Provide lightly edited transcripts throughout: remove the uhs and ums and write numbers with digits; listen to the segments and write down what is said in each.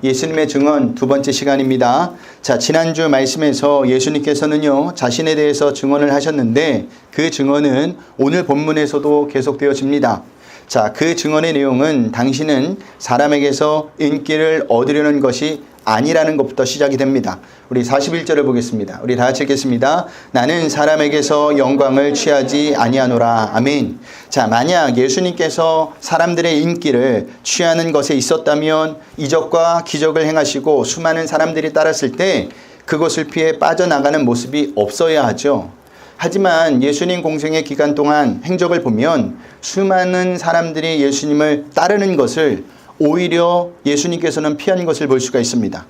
예수님의 증언 두 번째 시간입니다. 자, 지난주 말씀에서 예수님께서는요, 자신에 대해서 증언을 하셨는데 그 증언은 오늘 본문에서도 계속되어집니다. 자, 그 증언의 내용은 당신은 사람에게서 인기를 얻으려는 것이 아니라는 것부터 시작이 됩니다. 우리 41절을 보겠습니다. 우리 다 같이 읽겠습니다. 나는 사람에게서 영광을 취하지 아니하노라. 아멘. 자, 만약 예수님께서 사람들의 인기를 취하는 것에 있었다면 이적과 기적을 행하시고 수많은 사람들이 따랐을 때 그것을 피해 빠져나가는 모습이 없어야 하죠. 하지만 예수님 공생의 기간 동안 행적을 보면 수많은 사람들이 예수님을 따르는 것을 오히려 예수님께서는 피한 것을 볼 수가 있습니다.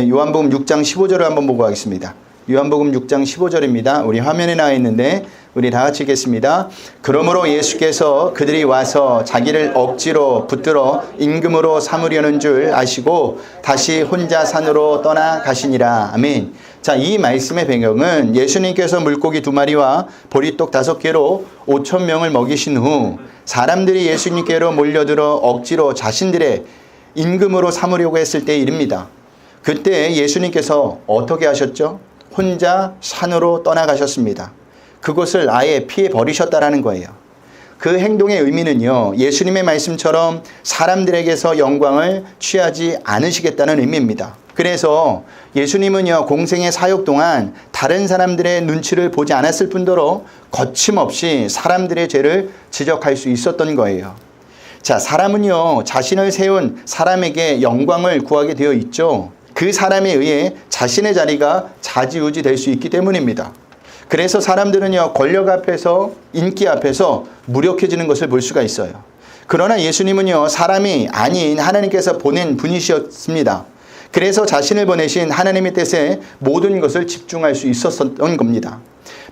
요한복음 6장 15절을 한번 보고 가겠습니다. 요한복음 6장 15절입니다. 우리 화면에 나와 있는데 우리 다 같이 읽겠습니다. 그러므로 예수께서 그들이 와서 자기를 억지로 붙들어 임금으로 삼으려는 줄 아시고 다시 혼자 산으로 떠나가시니라. 아멘. 자, 이 말씀의 배경은 예수님께서 물고기 2마리와 보리떡 5개로 5,000명을 먹이신 후 사람들이 예수님께로 몰려들어 억지로 자신들의 임금으로 삼으려고 했을 때의 일입니다. 그때 예수님께서 어떻게 하셨죠? 혼자 산으로 떠나가셨습니다. 그것을 아예 피해 버리셨다라는 거예요. 그 행동의 의미는요, 예수님의 말씀처럼 사람들에게서 영광을 취하지 않으시겠다는 의미입니다. 그래서 예수님은요, 공생의 사역 동안 다른 사람들의 눈치를 보지 않았을 뿐더러 거침없이 사람들의 죄를 지적할 수 있었던 거예요. 자, 사람은요, 자신을 세운 사람에게 영광을 구하게 되어 있죠. 그 사람에 의해 자신의 자리가 좌지우지 될 수 있기 때문입니다. 그래서 사람들은요, 권력 앞에서, 인기 앞에서 무력해지는 것을 볼 수가 있어요. 그러나 예수님은요, 사람이 아닌 하나님께서 보낸 분이셨습니다. 그래서 자신을 보내신 하나님의 뜻에 모든 것을 집중할 수 있었던 겁니다.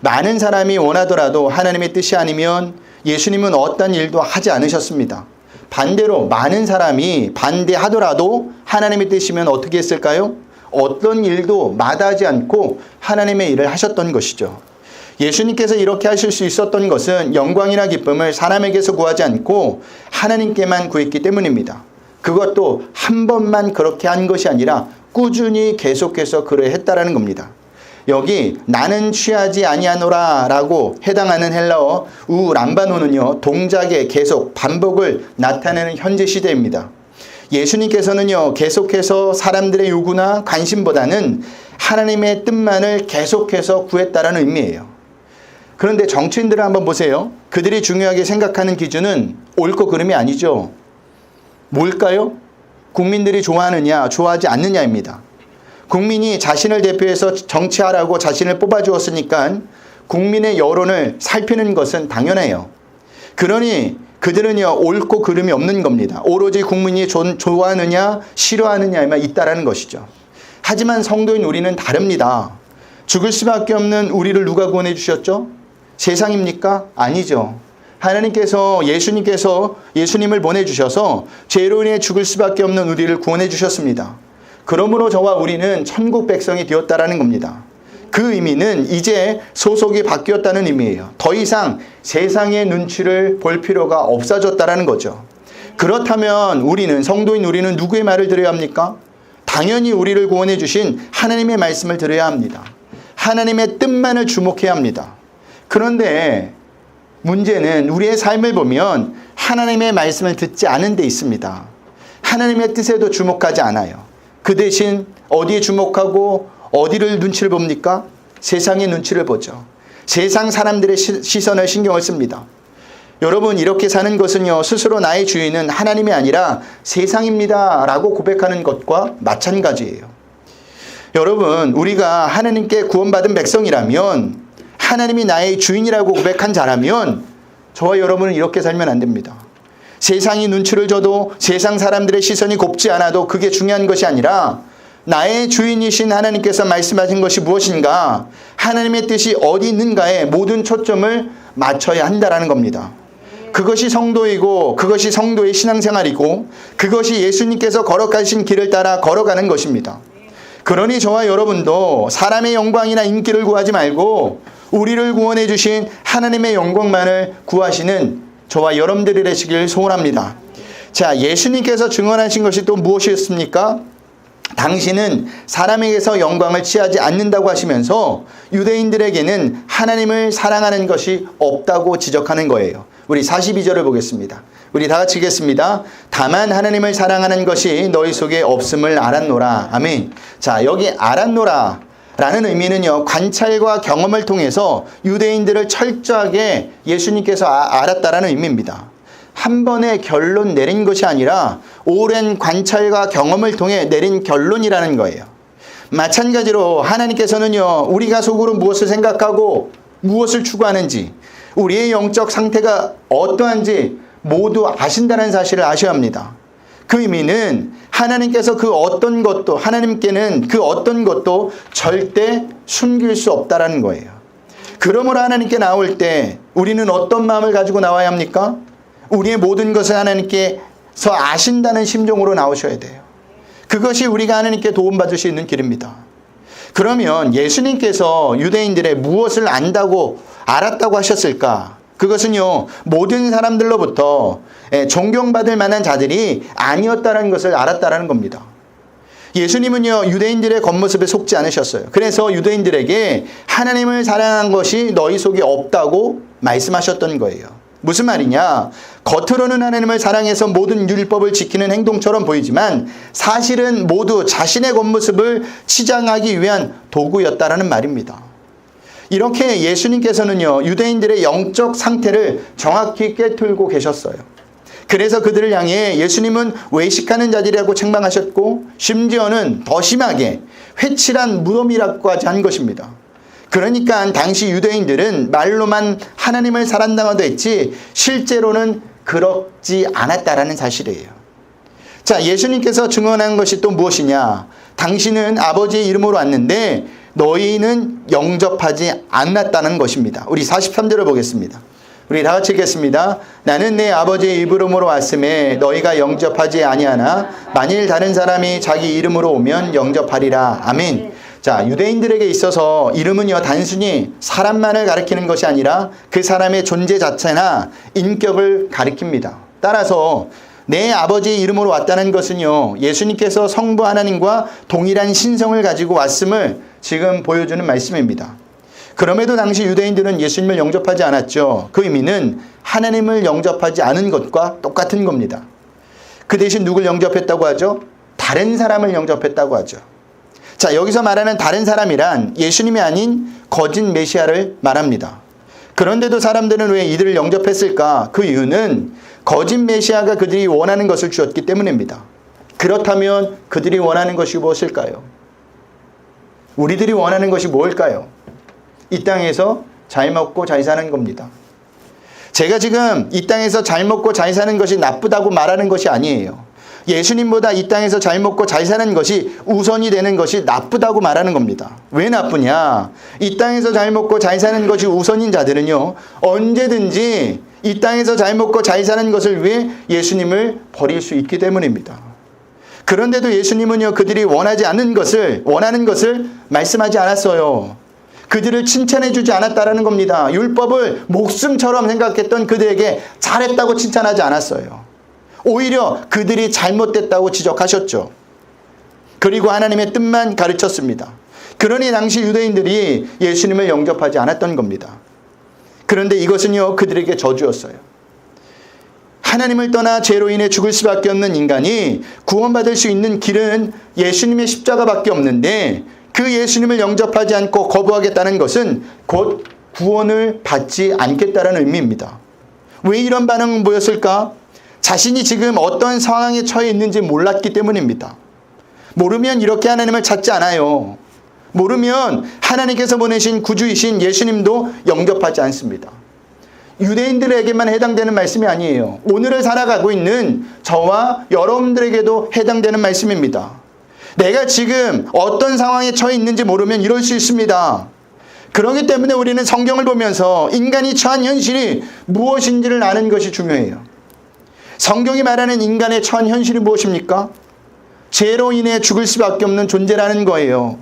많은 사람이 원하더라도 하나님의 뜻이 아니면 예수님은 어떤 일도 하지 않으셨습니다. 반대로 많은 사람이 반대하더라도 하나님의 뜻이면 어떻게 했을까요? 어떤 일도 마다하지 않고 하나님의 일을 하셨던 것이죠. 예수님께서 이렇게 하실 수 있었던 것은 영광이나 기쁨을 사람에게서 구하지 않고 하나님께만 구했기 때문입니다. 그것도 한 번만 그렇게 한 것이 아니라 꾸준히 계속해서 그러했다라는 겁니다. 여기 나는 취하지 아니하노라 라고 해당하는 헬라어 우람바노는요, 동작의 계속 반복을 나타내는 현재 시대입니다. 예수님께서는요, 계속해서 사람들의 요구나 관심보다는 하나님의 뜻만을 계속해서 구했다라는 의미예요. 그런데 정치인들을 한번 보세요. 그들이 중요하게 생각하는 기준은 옳고 그름이 아니죠. 뭘까요? 국민들이 좋아하느냐, 좋아하지 않느냐입니다. 국민이 자신을 대표해서 정치하라고 자신을 뽑아주었으니까 국민의 여론을 살피는 것은 당연해요. 그러니 그들은요, 옳고 그름이 없는 겁니다. 오로지 국민이 좋아하느냐, 싫어하느냐에만 있다라는 것이죠. 하지만 성도인 우리는 다릅니다. 죽을 수밖에 없는 우리를 누가 구원해 주셨죠? 세상입니까? 아니죠. 하나님께서 예수님을 보내주셔서 죄로 인해 죽을 수밖에 없는 우리를 구원해 주셨습니다. 그러므로 저와 우리는 천국 백성이 되었다라는 겁니다. 그 의미는 이제 소속이 바뀌었다는 의미예요. 더 이상 세상의 눈치를 볼 필요가 없어졌다라는 거죠. 그렇다면 우리는, 성도인 우리는 누구의 말을 들어야 합니까? 당연히 우리를 구원해 주신 하나님의 말씀을 들어야 합니다. 하나님의 뜻만을 주목해야 합니다. 그런데 문제는 우리의 삶을 보면 하나님의 말씀을 듣지 않은 데 있습니다. 하나님의 뜻에도 주목하지 않아요. 그 대신 어디에 주목하고 어디를 눈치를 봅니까? 세상의 눈치를 보죠. 세상 사람들의 시선을 신경을 씁니다. 여러분, 이렇게 사는 것은요, 스스로 나의 주인은 하나님이 아니라 세상입니다 라고 고백하는 것과 마찬가지예요. 여러분, 우리가 하나님께 구원받은 백성이라면, 하나님이 나의 주인이라고 고백한 자라면 저와 여러분은 이렇게 살면 안 됩니다. 세상이 눈치를 줘도 세상 사람들의 시선이 곱지 않아도 그게 중요한 것이 아니라 나의 주인이신 하나님께서 말씀하신 것이 무엇인가, 하나님의 뜻이 어디 있는가에 모든 초점을 맞춰야 한다라는 겁니다. 그것이 성도이고 그것이 성도의 신앙생활이고 그것이 예수님께서 걸어가신 길을 따라 걸어가는 것입니다. 그러니 저와 여러분도 사람의 영광이나 인기를 구하지 말고 우리를 구원해 주신 하나님의 영광만을 구하시는 저와 여러분들이 되시길 소원합니다. 자, 예수님께서 증언하신 것이 또 무엇이었습니까? 당신은 사람에게서 영광을 취하지 않는다고 하시면서 유대인들에게는 하나님을 사랑하는 것이 없다고 지적하는 거예요. 우리 42절을 보겠습니다. 우리 다 같이 읽겠습니다. 다만 하나님을 사랑하는 것이 너희 속에 없음을 알았노라. 아멘. 자, 여기 알았노라 라는 의미는요, 관찰과 경험을 통해서 유대인들을 철저하게 예수님께서 알았다라는 의미입니다. 한 번에 결론 내린 것이 아니라 오랜 관찰과 경험을 통해 내린 결론이라는 거예요. 마찬가지로 하나님께서는요, 우리가 속으로 무엇을 생각하고 무엇을 추구하는지, 우리의 영적 상태가 어떠한지 모두 아신다는 사실을 아셔야 합니다. 그 의미는 하나님께는 그 어떤 것도 절대 숨길 수 없다라는 거예요. 그러므로 하나님께 나올 때 우리는 어떤 마음을 가지고 나와야 합니까? 우리의 모든 것을 하나님께서 아신다는 심정으로 나오셔야 돼요. 그것이 우리가 하나님께 도움받을 수 있는 길입니다. 그러면 예수님께서 유대인들의 무엇을 알았다고 하셨을까? 그것은요, 모든 사람들로부터 존경받을 만한 자들이 아니었다는 것을 알았다는 겁니다. 예수님은요, 유대인들의 겉모습에 속지 않으셨어요. 그래서 유대인들에게 하나님을 사랑한 것이 너희 속에 없다고 말씀하셨던 거예요. 무슨 말이냐? 겉으로는 하나님을 사랑해서 모든 율법을 지키는 행동처럼 보이지만 사실은 모두 자신의 겉모습을 치장하기 위한 도구였다라는 말입니다. 이렇게 예수님께서는요, 유대인들의 영적 상태를 정확히 꿰뚫고 계셨어요. 그래서 그들을 향해 예수님은 외식하는 자들이라고 책망하셨고, 심지어는 더 심하게 회칠한 무덤이라고까지 한 것입니다. 그러니까 당시 유대인들은 말로만 하나님을 사랑한다고 했지 실제로는 그렇지 않았다라는 사실이에요. 자, 예수님께서 증언한 것이 또 무엇이냐? 당신은 아버지의 이름으로 왔는데 너희는 영접하지 않았다는 것입니다. 우리 43절을 보겠습니다. 우리 다 같이 읽겠습니다. 나는 내 아버지의 이름으로 왔음에 너희가 영접하지 아니하나 만일 다른 사람이 자기 이름으로 오면 영접하리라. 아멘. 자, 유대인들에게 있어서 이름은요, 단순히 사람만을 가리키는 것이 아니라 그 사람의 존재 자체나 인격을 가리킵니다. 따라서 내 아버지의 이름으로 왔다는 것은요, 예수님께서 성부 하나님과 동일한 신성을 가지고 왔음을 지금 보여주는 말씀입니다. 그럼에도 당시 유대인들은 예수님을 영접하지 않았죠. 그 의미는 하나님을 영접하지 않은 것과 똑같은 겁니다. 그 대신 누굴 영접했다고 하죠? 다른 사람을 영접했다고 하죠. 자, 여기서 말하는 다른 사람이란 예수님이 아닌 거짓 메시아를 말합니다. 그런데도 사람들은 왜 이들을 영접했을까? 그 이유는 거짓 메시아가 그들이 원하는 것을 주었기 때문입니다. 그렇다면 그들이 원하는 것이 무엇일까요? 우리들이 원하는 것이 뭘까요? 이 땅에서 잘 먹고 잘 사는 겁니다. 제가 지금 이 땅에서 잘 먹고 잘 사는 것이 나쁘다고 말하는 것이 아니에요. 예수님보다 이 땅에서 잘 먹고 잘 사는 것이 우선이 되는 것이 나쁘다고 말하는 겁니다. 왜 나쁘냐? 이 땅에서 잘 먹고 잘 사는 것이 우선인 자들은요, 언제든지 이 땅에서 잘 먹고 잘 사는 것을 위해 예수님을 버릴 수 있기 때문입니다. 그런데도 예수님은요, 그들이 원하는 것을 말씀하지 않았어요. 그들을 칭찬해주지 않았다라는 겁니다. 율법을 목숨처럼 생각했던 그들에게 잘했다고 칭찬하지 않았어요. 오히려 그들이 잘못됐다고 지적하셨죠. 그리고 하나님의 뜻만 가르쳤습니다. 그러니 당시 유대인들이 예수님을 영접하지 않았던 겁니다. 그런데 이것은요, 그들에게 저주였어요. 하나님을 떠나 죄로 인해 죽을 수밖에 없는 인간이 구원받을 수 있는 길은 예수님의 십자가밖에 없는데 그 예수님을 영접하지 않고 거부하겠다는 것은 곧 구원을 받지 않겠다는 의미입니다. 왜 이런 반응을 보였을까? 자신이 지금 어떤 상황에 처해 있는지 몰랐기 때문입니다. 모르면 이렇게 하나님을 찾지 않아요. 모르면 하나님께서 보내신 구주이신 예수님도 영접하지 않습니다. 유대인들에게만 해당되는 말씀이 아니에요. 오늘을 살아가고 있는 저와 여러분들에게도 해당되는 말씀입니다. 내가 지금 어떤 상황에 처해 있는지 모르면 이럴 수 있습니다. 그렇기 때문에 우리는 성경을 보면서 인간이 처한 현실이 무엇인지를 아는 것이 중요해요. 성경이 말하는 인간의 처한 현실이 무엇입니까? 죄로 인해 죽을 수밖에 없는 존재라는 거예요.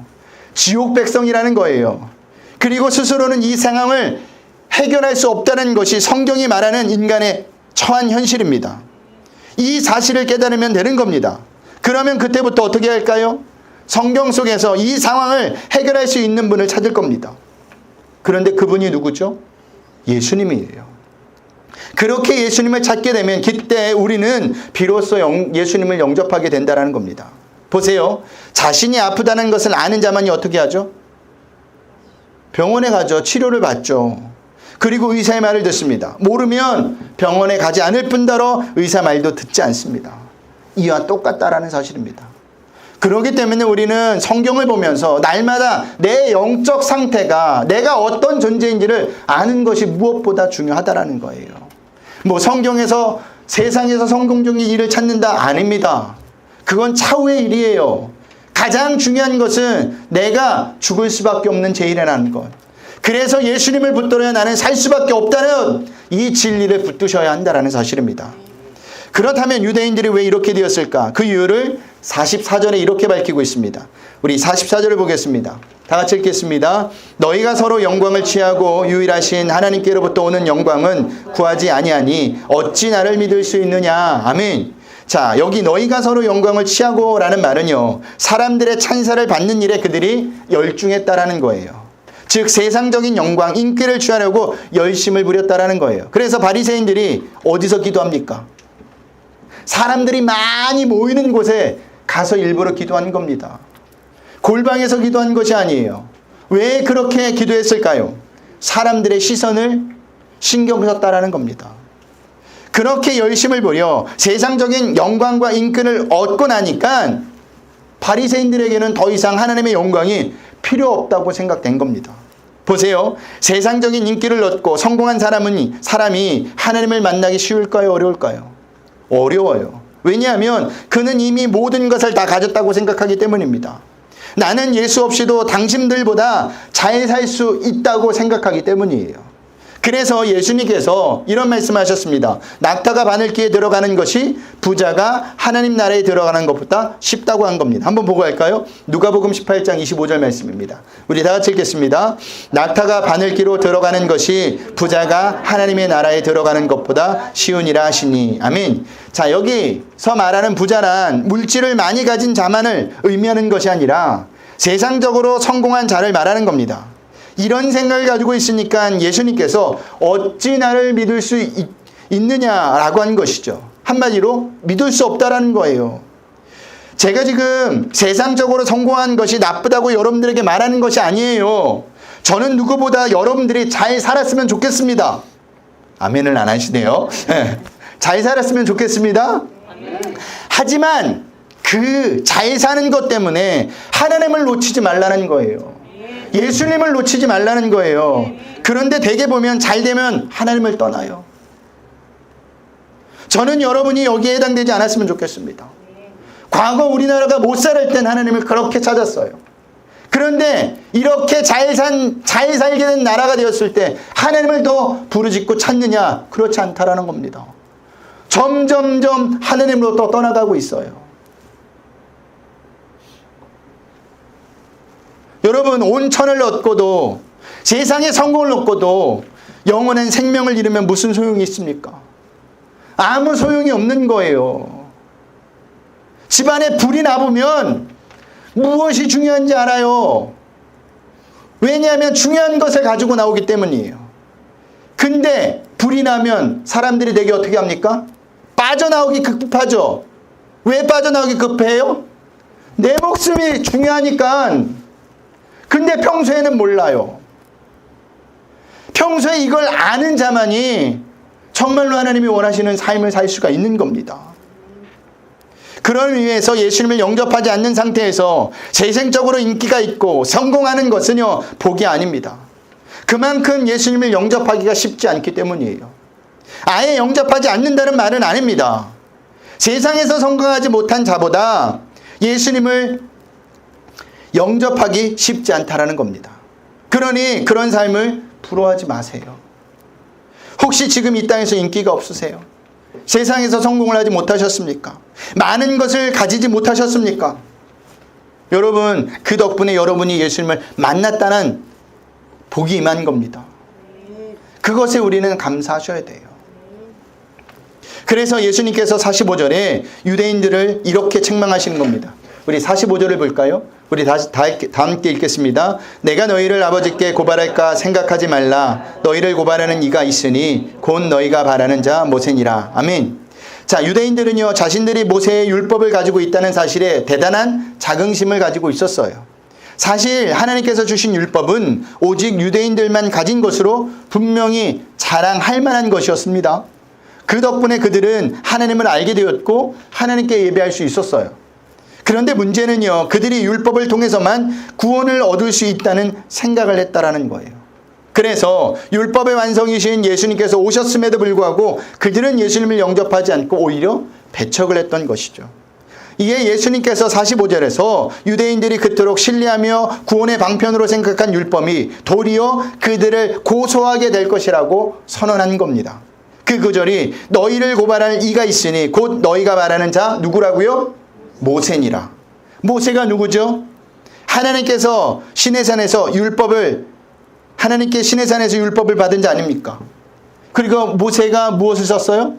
지옥 백성이라는 거예요. 그리고 스스로는 이 상황을 해결할 수 없다는 것이 성경이 말하는 인간의 처한 현실입니다. 이 사실을 깨달으면 되는 겁니다. 그러면 그때부터 어떻게 할까요? 성경 속에서 이 상황을 해결할 수 있는 분을 찾을 겁니다. 그런데 그분이 누구죠? 예수님이에요. 그렇게 예수님을 찾게 되면 그때 우리는 비로소 예수님을 영접하게 된다는 겁니다. 보세요. 자신이 아프다는 것을 아는 자만이 어떻게 하죠? 병원에 가죠. 치료를 받죠. 그리고 의사의 말을 듣습니다. 모르면 병원에 가지 않을 뿐더러 의사 말도 듣지 않습니다. 이와 똑같다라는 사실입니다. 그렇기 때문에 우리는 성경을 보면서 날마다 내 영적 상태가 내가 어떤 존재인지를 아는 것이 무엇보다 중요하다라는 거예요. 뭐 성경에서 세상에서 성공적인 일을 찾는다? 아닙니다. 그건 차후의 일이에요. 가장 중요한 것은 내가 죽을 수밖에 없는 죄인이라는 것. 그래서 예수님을 붙들어야 나는 살 수밖에 없다는 이 진리를 붙드셔야 한다는 사실입니다. 그렇다면 유대인들이 왜 이렇게 되었을까? 그 이유를 44절에 이렇게 밝히고 있습니다. 우리 44절을 보겠습니다. 다 같이 읽겠습니다. 너희가 서로 영광을 취하고 유일하신 하나님께로부터 오는 영광은 구하지 아니하니 어찌 나를 믿을 수 있느냐. 아멘. 자, 여기 너희가 서로 영광을 취하고 라는 말은요, 사람들의 찬사를 받는 일에 그들이 열중했다라는 거예요. 즉 세상적인 영광, 인기를 취하려고 열심을 부렸다라는 거예요. 그래서 바리새인들이 어디서 기도합니까? 사람들이 많이 모이는 곳에 가서 일부러 기도한 겁니다. 골방에서 기도한 것이 아니에요. 왜 그렇게 기도했을까요? 사람들의 시선을 신경 썼다라는 겁니다. 그렇게 열심을 부려 세상적인 영광과 인권을 얻고 나니까 바리새인들에게는 더 이상 하나님의 영광이 필요 없다고 생각된 겁니다. 보세요. 세상적인 인기를 얻고 성공한 사람이 하나님을 만나기 쉬울까요? 어려울까요? 어려워요. 왜냐하면 그는 이미 모든 것을 다 가졌다고 생각하기 때문입니다. 나는 예수 없이도 당신들보다 잘 살 수 있다고 생각하기 때문이에요. 그래서 예수님께서 이런 말씀하셨습니다. 낙타가 바늘기에 들어가는 것이 부자가 하나님 나라에 들어가는 것보다 쉽다고 한 겁니다. 한번 보고 갈까요? 누가복음 18장 25절 말씀입니다. 우리 다 같이 읽겠습니다. 낙타가 바늘기로 들어가는 것이 부자가 하나님의 나라에 들어가는 것보다 쉬우니라 하시니. 아멘. 자, 여기서 말하는 부자란 물질을 많이 가진 자만을 의미하는 것이 아니라 세상적으로 성공한 자를 말하는 겁니다. 이런 생각을 가지고 있으니까 예수님께서 어찌 나를 믿을 수 있느냐라고 한 것이죠. 한마디로 믿을 수 없다라는 거예요. 제가 지금 세상적으로 성공한 것이 나쁘다고 여러분들에게 말하는 것이 아니에요. 저는 누구보다 여러분들이 잘 살았으면 좋겠습니다. 아멘을 안 하시네요. 잘 살았으면 좋겠습니다. 하지만 그 잘 사는 것 때문에 하나님을 놓치지 말라는 거예요. 예수님을 놓치지 말라는 거예요. 그런데 대개 보면 잘 되면 하나님을 떠나요. 저는 여러분이 여기에 해당되지 않았으면 좋겠습니다. 과거 우리나라가 못 살을 땐 하나님을 그렇게 찾았어요. 그런데 이렇게 잘 살게 된 나라가 되었을 때 하나님을 더 부르짖고 찾느냐? 그렇지 않다라는 겁니다. 점점점 하나님으로부터 떠나가고 있어요. 여러분, 온천을 얻고도 세상의 성공을 얻고도 영원한 생명을 잃으면 무슨 소용이 있습니까? 아무 소용이 없는 거예요. 집안에 불이 나보면 무엇이 중요한지 알아요. 왜냐하면 중요한 것을 가지고 나오기 때문이에요. 근데 불이 나면 사람들이 되게 어떻게 합니까? 빠져나오기 급하죠. 왜 빠져나오기 급해요? 내 목숨이 중요하니까. 근데 평소에는 몰라요. 평소에 이걸 아는 자만이 정말로 하나님이 원하시는 삶을 살 수가 있는 겁니다. 그런 의미에서 예수님을 영접하지 않는 상태에서 세상적으로 인기가 있고 성공하는 것은요, 복이 아닙니다. 그만큼 예수님을 영접하기가 쉽지 않기 때문이에요. 아예 영접하지 않는다는 말은 아닙니다. 세상에서 성공하지 못한 자보다 예수님을 영접하기 쉽지 않다라는 겁니다. 그러니 그런 삶을 부러워하지 마세요. 혹시 지금 이 땅에서 인기가 없으세요? 세상에서 성공을 하지 못하셨습니까? 많은 것을 가지지 못하셨습니까? 여러분, 그 덕분에 여러분이 예수님을 만났다는 복이 임한 겁니다. 그것에 우리는 감사하셔야 돼요. 그래서 예수님께서 45절에 유대인들을 이렇게 책망하시는 겁니다. 우리 45절을 볼까요? 우리 다시 다 함께 읽겠습니다. 내가 너희를 아버지께 고발할까 생각하지 말라. 너희를 고발하는 이가 있으니 곧 너희가 바라는 자 모세니라. 아멘. 자, 유대인들은요, 자신들이 모세의 율법을 가지고 있다는 사실에 대단한 자긍심을 가지고 있었어요. 사실 하나님께서 주신 율법은 오직 유대인들만 가진 것으로 분명히 자랑할 만한 것이었습니다. 그 덕분에 그들은 하나님을 알게 되었고 하나님께 예배할 수 있었어요. 그런데 문제는요, 그들이 율법을 통해서만 구원을 얻을 수 있다는 생각을 했다라는 거예요. 그래서 율법의 완성이신 예수님께서 오셨음에도 불구하고 그들은 예수님을 영접하지 않고 오히려 배척을 했던 것이죠. 이에 예수님께서 45절에서 유대인들이 그토록 신뢰하며 구원의 방편으로 생각한 율법이 도리어 그들을 고소하게 될 것이라고 선언한 겁니다. 그 구절이 너희를 고발할 이가 있으니 곧 너희가 말하는 자 누구라고요? 모세니라. 모세가 누구죠? 하나님께서 시내산에서 율법을 받은 자 아닙니까? 그리고 모세가 무엇을 썼어요?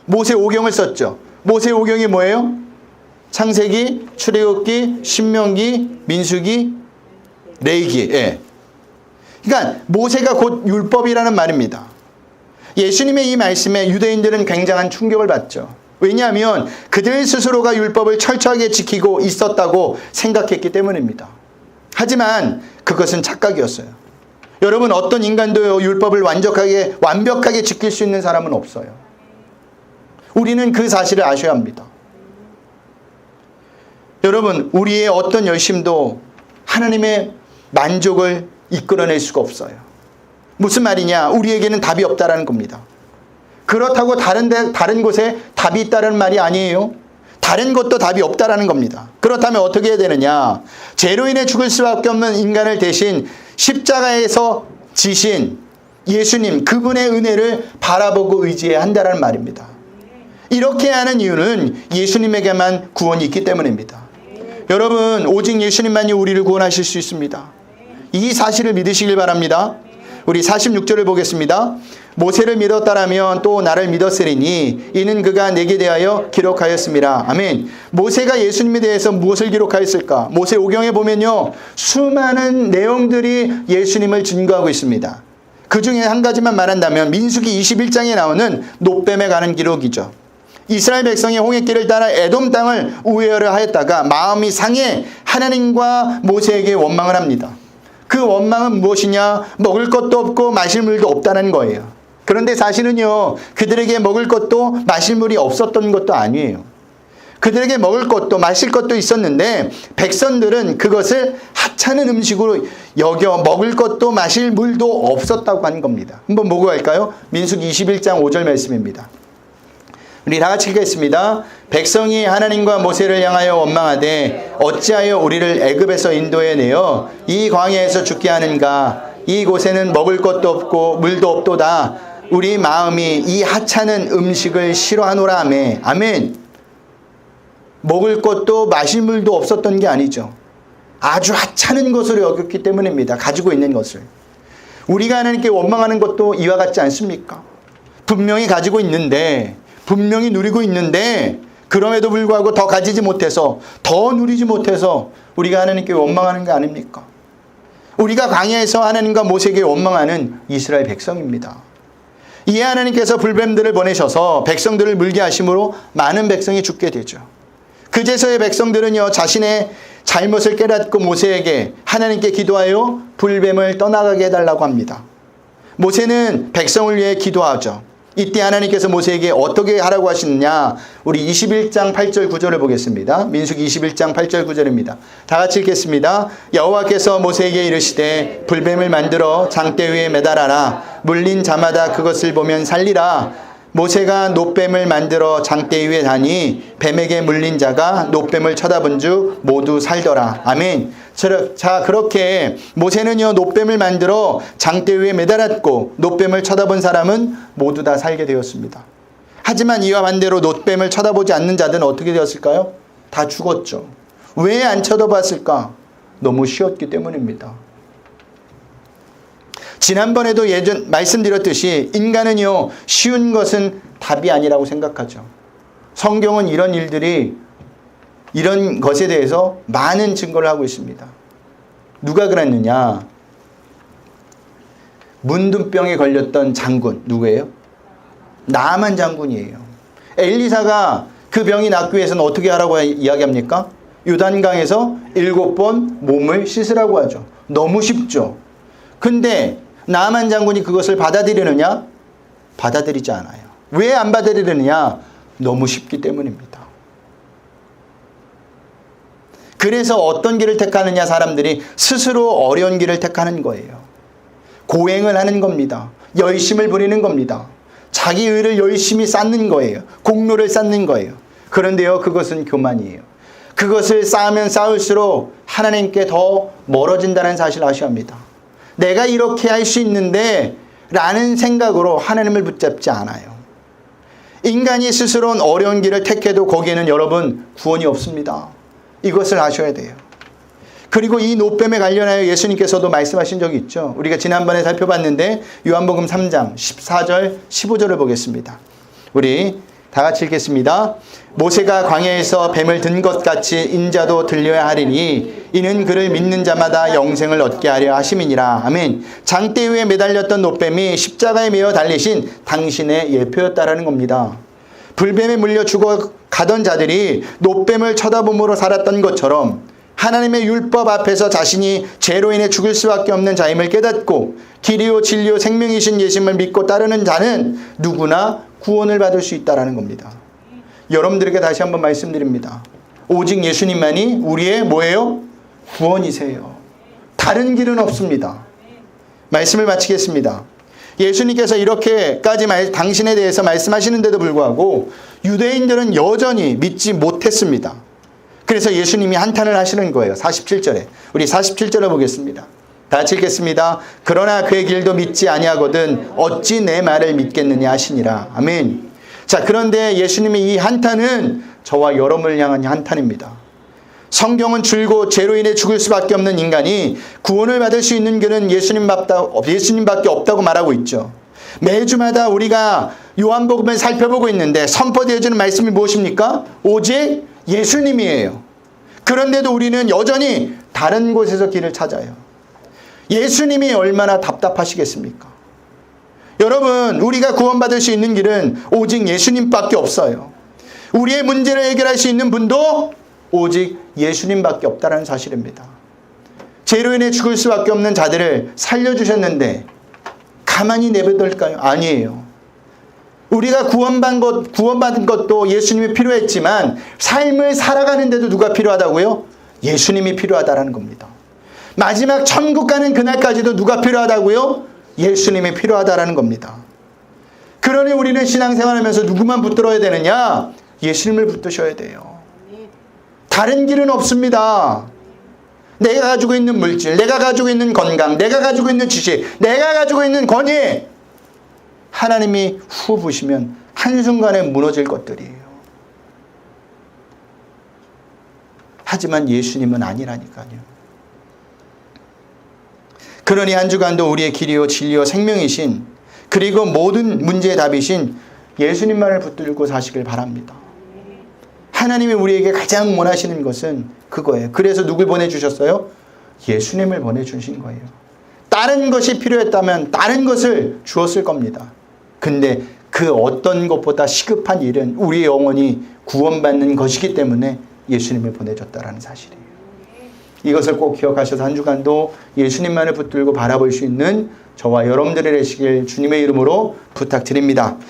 모세 오경을 썼죠. 모세 오경이 뭐예요? 창세기, 출애굽기, 신명기, 민수기, 레위기. 예. 그러니까 모세가 곧 율법이라는 말입니다. 예수님의 이 말씀에 유대인들은 굉장한 충격을 받죠. 왜냐하면 그들 스스로가 율법을 철저하게 지키고 있었다고 생각했기 때문입니다. 하지만 그것은 착각이었어요. 여러분, 어떤 인간도 율법을 완벽하게 지킬 수 있는 사람은 없어요. 우리는 그 사실을 아셔야 합니다. 여러분, 우리의 어떤 열심도 하나님의 만족을 이끌어낼 수가 없어요. 무슨 말이냐? 우리에게는 답이 없다라는 겁니다. 그렇다고 다른 곳에 답이 있다는 말이 아니에요. 다른 것도 답이 없다라는 겁니다. 그렇다면 어떻게 해야 되느냐? 죄로 인해 죽을 수밖에 없는 인간을 대신 십자가에서 지신 예수님, 그분의 은혜를 바라보고 의지해야 한다는 말입니다. 이렇게 하는 이유는 예수님에게만 구원이 있기 때문입니다. 여러분, 오직 예수님만이 우리를 구원하실 수 있습니다. 이 사실을 믿으시길 바랍니다. 우리 46절을 보겠습니다. 모세를 믿었다라면 또 나를 믿었으리니 이는 그가 내게 대하여 기록하였습니다. 아멘. 모세가 예수님에 대해서 무엇을 기록하였을까? 모세 오경에 보면요, 수많은 내용들이 예수님을 증거하고 있습니다. 그 중에 한 가지만 말한다면 민수기 21장에 나오는 놋뱀에 관한 기록이죠. 이스라엘 백성이 홍해길을 따라 에돔 땅을 우회하려 하였다가 마음이 상해 하나님과 모세에게 원망을 합니다. 그 원망은 무엇이냐? 먹을 것도 없고 마실 물도 없다는 거예요. 그런데 사실은요, 그들에게 먹을 것도 마실 물이 없었던 것도 아니에요. 그들에게 먹을 것도 마실 것도 있었는데 백성들은 그것을 하찮은 음식으로 여겨 먹을 것도 마실 물도 없었다고 하는 겁니다. 한번 보고 갈까요? 민수기 21장 5절 말씀입니다. 우리 다 같이 읽겠습니다. 백성이 하나님과 모세를 향하여 원망하되 어찌하여 우리를 애굽에서 인도해 내어 이 광야에서 죽게 하는가? 이 곳에는 먹을 것도 없고 물도 없도다. 우리 마음이 이 하찮은 음식을 싫어하노라 하매. 아멘. 먹을 것도 마실 물도 없었던 게 아니죠. 아주 하찮은 것으로 여겼기 때문입니다. 가지고 있는 것을. 우리가 하나님께 원망하는 것도 이와 같지 않습니까? 분명히 가지고 있는데, 분명히 누리고 있는데 그럼에도 불구하고 더 가지지 못해서, 더 누리지 못해서 우리가 하나님께 원망하는 게 아닙니까? 우리가 광야에서 하나님과 모세에게 원망하는 이스라엘 백성입니다. 이에 하나님께서 불뱀들을 보내셔서 백성들을 물게 하심으로 많은 백성이 죽게 되죠. 그제서의 백성들은요, 자신의 잘못을 깨닫고 모세에게 하나님께 기도하여 불뱀을 떠나가게 해달라고 합니다. 모세는 백성을 위해 기도하죠. 이때 하나님께서 모세에게 어떻게 하라고 하시느냐? 우리 21장 8절 9절을 보겠습니다. 민수기 21장 8절 9절입니다. 다 같이 읽겠습니다. 여호와께서 모세에게 이르시되 불뱀을 만들어 장대 위에 매달아라. 물린 자마다 그것을 보면 살리라. 모세가 놋뱀을 만들어 장대 위에 다니 뱀에게 물린 자가 놋뱀을 쳐다본 즉 모두 살더라. 아멘. 자, 그렇게 모세는요, 놋뱀을 만들어 장대 위에 매달았고 놋뱀을 쳐다본 사람은 모두 다 살게 되었습니다. 하지만 이와 반대로 놋뱀을 쳐다보지 않는 자들은 어떻게 되었을까요? 다 죽었죠. 왜 안 쳐다봤을까? 너무 쉬웠기 때문입니다. 지난번에도 말씀드렸듯이 인간은요, 쉬운 것은 답이 아니라고 생각하죠. 성경은 이런 일들이 이런 것에 대해서 많은 증거를 하고 있습니다. 누가 그랬느냐? 문둥병에 걸렸던 장군 누구예요? 나만 장군이에요. 엘리사가 그 병이 낫기 위해서는 어떻게 하라고 이야기합니까? 요단강에서 7번 몸을 씻으라고 하죠. 너무 쉽죠. 근데 나만 장군이 그것을 받아들이느냐? 받아들이지 않아요. 왜 안 받아들이느냐? 너무 쉽기 때문입니다. 그래서 어떤 길을 택하느냐? 사람들이 스스로 어려운 길을 택하는 거예요. 고행을 하는 겁니다. 열심을 부리는 겁니다. 자기 의를 열심히 쌓는 거예요. 공로를 쌓는 거예요. 그런데요, 그것은 교만이에요. 그것을 쌓으면 쌓을수록 하나님께 더 멀어진다는 사실을 아셔야 합니다. 내가 이렇게 할 수 있는데 라는 생각으로 하나님을 붙잡지 않아요. 인간이 스스로는 어려운 길을 택해도 거기에는 여러분 구원이 없습니다. 이것을 아셔야 돼요. 그리고 이 노뱀에 관련하여 예수님께서도 말씀하신 적이 있죠. 우리가 지난번에 살펴봤는데 요한복음 3장 14절 15절을 보겠습니다. 우리 다 같이 읽겠습니다. 모세가 광야에서 뱀을 든 것 같이 인자도 들려야 하리니 이는 그를 믿는 자마다 영생을 얻게 하려 하심이니라. 아멘. 장대 위에 매달렸던 노뱀이 십자가에 매어 달리신 당신의 예표였다라는 겁니다. 불뱀에 물려 죽어 가던 자들이 노뱀을 쳐다봄으로 살았던 것처럼 하나님의 율법 앞에서 자신이 죄로 인해 죽을 수밖에 없는 자임을 깨닫고 길이요 진리요 생명이신 예수님을 믿고 따르는 자는 누구나 구원을 받을 수 있다는 겁니다. 여러분들에게 다시 한번 말씀드립니다. 오직 예수님만이 우리의 뭐예요? 구원이세요. 다른 길은 없습니다. 말씀을 마치겠습니다. 예수님께서 이렇게까지 당신에 대해서 말씀하시는데도 불구하고 유대인들은 여전히 믿지 못했습니다. 그래서 예수님이 한탄을 하시는 거예요. 47절에. 우리 47절을 보겠습니다. 다 같이 읽겠습니다. 그러나 그의 길도 믿지 아니하거든 어찌 내 말을 믿겠느냐 하시니라. 아멘. 자, 그런데 예수님의 이 한탄은 저와 여러분을 향한 한탄입니다. 성경은 줄곧 죄로 인해 죽을 수밖에 없는 인간이 구원을 받을 수 있는 길은 예수님밖에 없다고 말하고 있죠. 매주마다 우리가 요한복음을 살펴보고 있는데 선포되어지는 말씀이 무엇입니까? 오직 예수님이에요. 그런데도 우리는 여전히 다른 곳에서 길을 찾아요. 예수님이 얼마나 답답하시겠습니까? 여러분, 우리가 구원받을 수 있는 길은 오직 예수님밖에 없어요. 우리의 문제를 해결할 수 있는 분도 오직 예수님밖에 없다는 사실입니다. 죄로 인해 죽을 수밖에 없는 자들을 살려주셨는데 가만히 내버릴까요? 아니에요. 우리가 구원받은 것도 예수님이 필요했지만 삶을 살아가는데도 누가 필요하다고요? 예수님이 필요하다는 겁니다. 마지막 천국 가는 그날까지도 누가 필요하다고요? 예수님이 필요하다는 겁니다. 그러니 우리는 신앙생활하면서 누구만 붙들어야 되느냐? 예수님을 붙드셔야 돼요. 다른 길은 없습니다. 내가 가지고 있는 물질, 내가 가지고 있는 건강, 내가 가지고 있는 지식, 내가 가지고 있는 권위, 하나님이 후 부시면 한순간에 무너질 것들이에요. 하지만 예수님은 아니라니까요. 그러니 한 주간도 우리의 길이요 진리요 생명이신, 그리고 모든 문제의 답이신 예수님만을 붙들고 사시길 바랍니다. 하나님이 우리에게 가장 원하시는 것은 그거예요. 그래서 누굴 보내주셨어요? 예수님을 보내주신 거예요. 다른 것이 필요했다면 다른 것을 주었을 겁니다. 근데 그 어떤 것보다 시급한 일은 우리의 영혼이 구원받는 것이기 때문에 예수님을 보내줬다라는 사실이에요. 이것을 꼭 기억하셔서 한 주간도 예수님만을 붙들고 바라볼 수 있는 저와 여러분들이 되시길 주님의 이름으로 부탁드립니다.